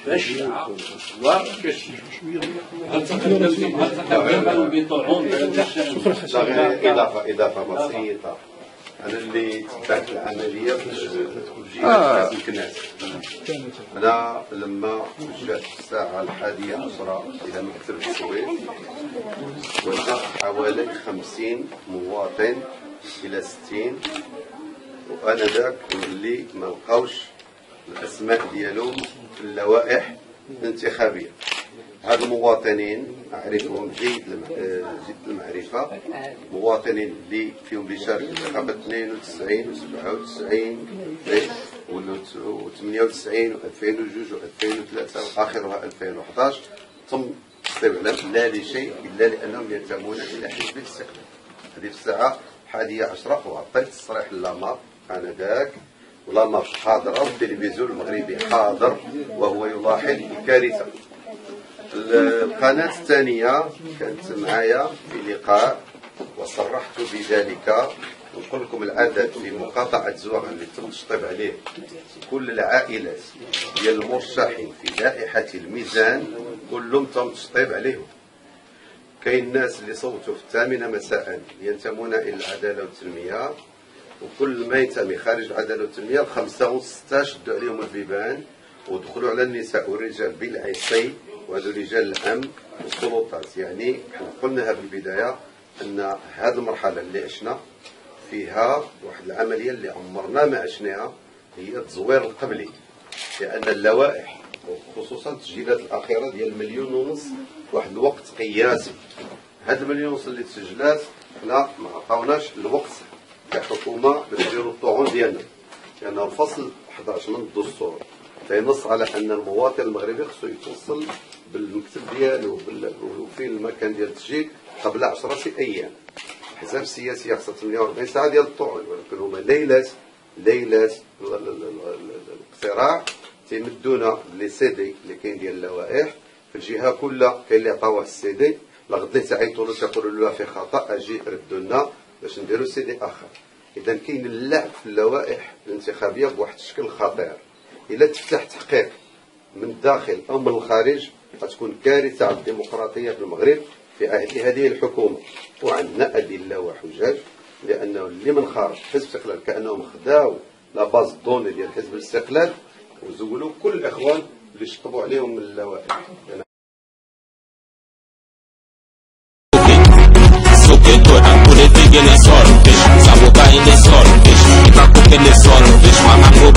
بشعة وكثيرة. هل تقدم بطعون إضافة بسيطة. أنا اللي تبعت العملية في جهة الكناس. أنا لما جات الساعة 11 إلى مكتب السويس وجدت حوالي 50 مواطن إلى 60، وأنا ذاك اللي ما لقاوش الأسماء ديالهم في اللوائح الانتخابية. هاد المواطنين أعرفهم جيد المعرفة، مواطنين اللي فيهم اللي شاركوا في انتخابات 92 و97 و 98 و 2002 و 2003 وآخرها 2011 تم التصويت عليهم لا لشيء إلا لأنهم ينتمون إلى حزب الاستقلال. هذه الساعة 11 وعطيت تصريح للامار آنذاك، ولامار حاضرة والتلفزيون المغربي حاضر وهو يلاحظ الكارثة. القناة الثانية كانت معايا في لقاء وصرحت بذلك، ونقول لكم العدد في مقاطعة زواغ اللي تم التشطيب عليه كل العائلات ديال المرشحين في لائحة الميزان كلهم تم التشطيب عليهم. كاين الناس اللي صوتوا في 8 مساء ينتمون إلى العدالة والتنمية، وكل ما ينتمي خارج العدالة والتنمية 5 و6 شدوا عليهم البيبان ودخلوا على النساء والرجال بالعصي، وهذو رجال الأمن والسلطات. يعني احنا قلناها في البداية أن هذه المرحلة اللي عشنا فيها واحد العملية اللي عمرنا ما عشناها هي التزوير القبلي، لأن اللوائح وخصوصا التسجيلات الأخيرة ديال 1.5 مليون واحد الوقت قياسي. هاد 1.5 مليون اللي تسجلات حنا ما عطاوناش الوقت كحكومة باش نديرو الطعون ديالنا، لأن الفصل 11 من الدستور تينص على أن المواطن المغربي خصو يتوصل بالمكتب ديالو وفي المكان ديال التسجيل قبل 10 أيام. الحزب السياسي خصها 48 ساعة ديال الطعون، ولكن هما ليلات الاقتراع تيمدونا لي سيدي اللي كاين ديال اللوائح في الجهة كلها. كاين اللي عطاوه السيدي لغدا تعيطوا له تقولوا له في خطأ أجي ردوا لنا باش نديروا سيدي آخر. إذا كاين اللعب في اللوائح الانتخابية بواحد الشكل خطير. إلا تفتح تحقيق من الداخل أو من الخارج غتكون كارثة على الديمقراطية في المغرب في عهد هذه الحكومة. وعندنا أدلة وحجج، لأنه اللي من خارج حزب الاستقلال كأنهم خداو لا باز دوني ديال حزب الاستقلال وزولوا كل الإخوان اللي شطبوا عليهم من اللوائح. Put it big in the swordfish, Sabuka in the swordfish, Ikakup in the swordfish, Mama go